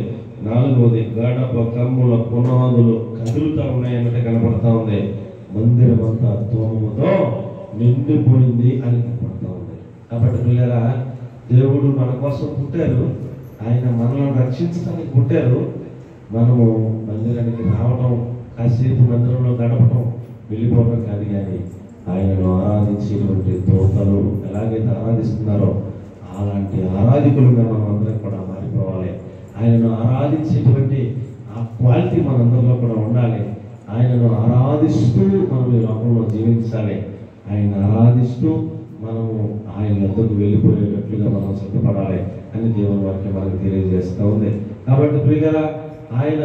నాలుగవది గడప కమ్ముల పునాదులు కదులుతా ఉన్నాయన్నట్టు కనపడతా ఉంది. మందిరం అంతా ధూమముతో నిండిపోయింది అని కనపడతా ఉంది. కాబట్టి పిల్లరా, దేవుడు మన కోసం పుట్టారు, ఆయన మనల్ని రక్షించడానికి పుట్టారు. మనము మందిరానికి రావటం, కాసేపు మందిరంలో గడపటం, వెళ్ళిపోవడం కాదు. కానీ ఆయనను ఆరాధించేటువంటి దూతలు ఎలాగైతే ఆరాధిస్తున్నారో అలాంటి ఆరాధికులుగా మనం అందరం కూడా మారిపోవాలి. ఆయనను ఆరాధించేటువంటి ఆ క్వాలిటీ మనందరిలో కూడా ఉండాలి. ఆయనను ఆరాధిస్తూ మనం ఈ లోకంలో జీవించాలి. ఆయన ఆరాధిస్తూ మనము ఆయన వద్దకు వెళ్ళిపోయేటట్లుగా మనం సిద్ధపడాలి అని దేవుని వాక్యం మనకు తెలియజేస్తూ ఉంది. కాబట్టి ప్రియులారా, ఆయన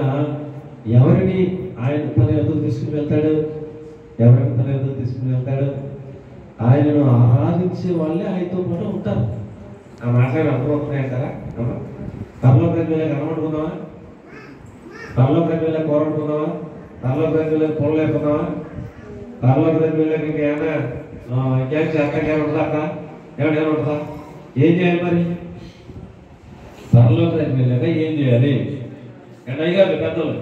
ఎవరిని ఆయన తన వద్దకు తీసుకుని వెళ్తాడు? ఎవరిని తన వద్దకు తీసుకుని వెళ్తాడు? ఆయనను ఆరాధించే వాళ్ళే ఆయనతో పాటు ఉంటారు. ఆ మాటలు అర్థమవుతున్నాయంటారా? పరలోకానికి వెళ్ళే కనబడుకుందామా? పరలోకానికి వెళ్ళే కోరనుకుందామా? పరలోకానికి వెళ్ళే పూల లేకున్నావా? పరలోకానికి వెళ్ళాక ఇంకేమైనా ఇంకేం చేస్తాకేమైనా ఉంటుందా? అక్కడ ఏమైనా ఉంటుందా? ఏం చేయాలి మరి? పరలోకానికి వెళ్ళాక ఏం చేయాలి? అంటే అయ్యారు పెద్దలు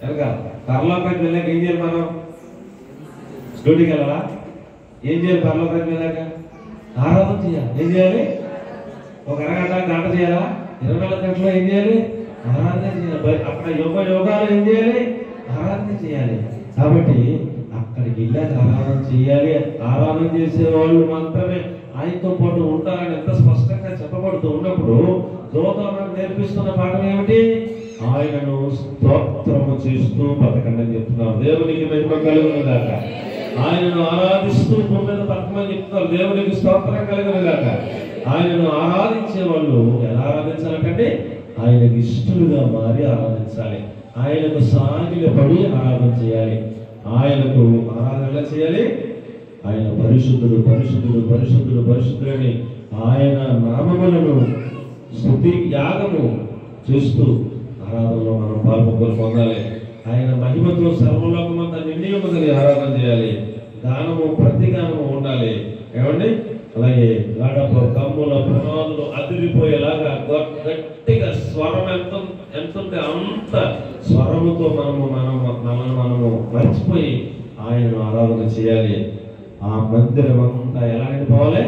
కనుక పరలోకానికి వెళ్ళాక ఏం చేయాలి? మనం డ్యూటీకి వెళ్ళాలా? ఏం చేయాలి? పరలోకానికి వెళ్ళాక ఆరాధన చేయాలి. ఏం చేయాలి? ఒక అరగంట గంట చేయాలా? 24 గంటల్లో ఏం చేయాలి? ఆరాధన చేయాలి. అక్కడ యోగాలు ఏం చేయాలి? ఆరాధన చేయాలి. కాబట్టి అక్కడికి వెళ్ళాక ఆరాధన చేయాలి. ఆరాధన చేసే వాళ్ళు మాత్రమే ఆయనతో పాటు ఉంటారని ఎంత స్పష్టంగా చెప్పబడుతూ ఉన్నప్పుడు దూతలు మనకు నేర్పిస్తున్న పాఠం ఏమిటి? ఆయనను స్తోత్రము చేస్తూ బతకండి అని చెప్తున్నారు. దేవునికి మహిమ కలుగును గాక. ఆయనను ఆరాధిస్తూ భూమి మీద బతకమని చెప్తున్నారు. దేవునికి స్తోత్రం కలుగును గాక. ఆయనను ఆరాధించే వాళ్ళు ఎలా ఆరాధించాలంటే ఆయనకు ఇష్టలుగా మారి ఆరాధించాలి. ఆయనకు సాగిలపడి ఆరాధన చేయాలి. ఆయనకు ఆరాధన ఎలా చేయాలి? ఆయన పరిశుద్ధుడు పరిశుద్ధుడు పరిశుద్ధుడు పరిశుద్ధుడని ఆయన నామములను స్తుతి యాగము చేస్తూ ఆరాధనలో మనం పాల్గొని పొందాలి. ఆయన మహిమతో సర్వలోకమంతా నిండి ఉన్నదని ఆరాధన చేయాలి. గానము ప్రతిగానము ఉండాలి. ఏమండి? అలాగే గడప కమ్ముల పునాదులు అదిరిపోయేలాగా గట్టిగా స్వరం ఎంతుంటే అంత స్వరముతో మనము మర్చిపోయి ఆయనను ఆరాధన చేయాలి. ఆ మందిరం అంతా ఎలా పోవాలి?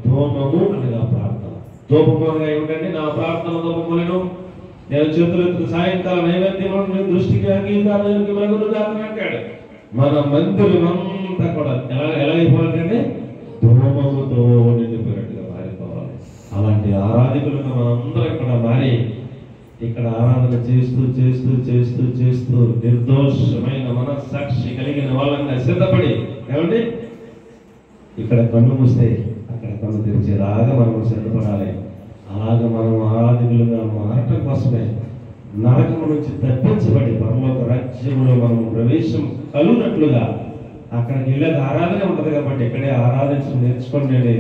ధూమము అనగా ప్రార్థన. ధూపము అనగా ఏమిటండి? నా ప్రార్థన ధూపములను నేను చేతులెత్తు సాయంకాలం నైవేద్యం దృష్టికి అంగీకారం అంటాడు. మన మందిరం అంతా కూడా ఎలా అయిపోవాలంటే ధూమముతో నిండిపోయినట్టుగా మారిపోవాలి. అలాంటి ఆరాధికులుగా మనందరం ఇక్కడ మారి ఇక్కడ ఆరాధన చేస్తూ చేస్తూ చేస్తూ చేస్తూ నిర్దోషమైన మనస్సాక్షి కలిగిన వాళ్ళంగా సిద్ధపడి ఏమండి ఇక్కడ కన్ను మూస్తే అక్కడ కన్ను తెరిచేలాగా మనం సిద్ధపడాలి. అలాగ మనం ఆరాధికులుగా మారటం కోసమే నరకము నుంచి తప్పించబడి పరలోక రాజ్యంలో మనం ప్రవేశం కలుగునట్లుగా అక్కడికి వెళ్ళాక ఆరాధన ఉంటుంది. కాబట్టి ఇక్కడే ఆరాధించడం నేర్చుకోండి అని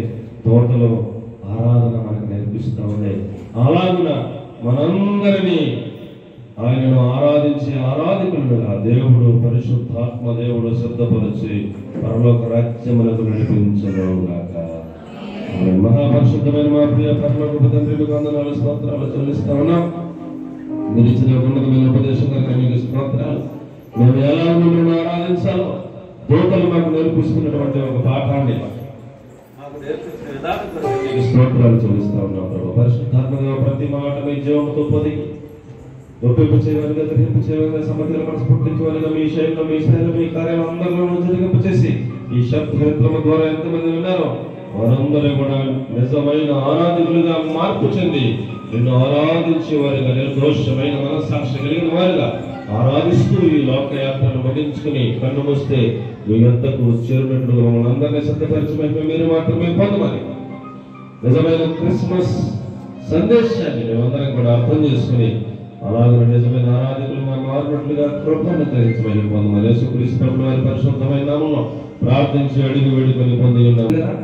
తోటలో ఆరాధన మనకు నేర్పిస్తూ ఉంది. అలాగున మనందరినీ ఆయనను ఆరాధించే ఆరాధికులుగా దేవుడు పరిశుద్ధాత్మ దేవుడు సిద్ధపరిచి పరలోక రాజ్యములకు నడిపించుగాక. మహాపరిశుద్ధమైన మా ప్రియ పరలోక తండ్రికి వందనాలు స్తోత్రాలు చెల్లిస్తా ఉన్నాం. మీరు ఇచ్చిన ఉన్నతమైన ఉపదేశం కనుక మీకు స్తోత్రాలు. మేము ఎలా మిమ్మల్ని ఆరాధించాలో దూతలు మాకు నేర్పిస్తున్నటువంటి ఒక పాఠాన్ని మాకు నేర్పించిన విధానం కొరకు నీకు స్తోత్రాలు చెల్లిస్తా ఉన్నాం ప్రభు. పరిశుద్ధాత్మగా ప్రతి మాట మీ జీవంతో పొదిగి ఒప్పింపు చేయవాలిగా, గ్రహింపు చేయవాలిగా, సమగ్ర మనసు పుట్టించవాలిగా, మీ శైలిలో మీ స్థాయిలో మీ కార్యాలు అందరిలోనూ జరిగింపు చేసి ఈ శబ్దయంత్రము ద్వారా ఎంతమంది విన్నారో వారందరూ కూడా నిజమైన ఆరాధకులుగా మార్పు చెంది నిన్ను ఆరాధించే వారిగా, నిర్దోషమైన మనస్సాక్షి కలిగిన వారిగా ఆరాధిస్తూ ఈ లోకయాత్రను ముగించుకుని కన్ను మూస్తే మీ యొద్దకు చేరునట్లుగా మమ్మల్ని అందరినీ సిద్ధపరిచి మీరు మాత్రమే పొందమని నిజమైన క్రిస్మస్ సందేశాన్ని మేమందరం కూడా అర్థం చేసుకుని అలాగే నిజమైన ఆరాధకులుగా మారినట్లుగా కృపను గ్రహించమని పొందమని యేసుక్రీస్తు ప్రభువు వారి పరిశుద్ధమైన నామములో ప్రార్థించి అడిగి వేడుకొని పొంది ఉన్నాం.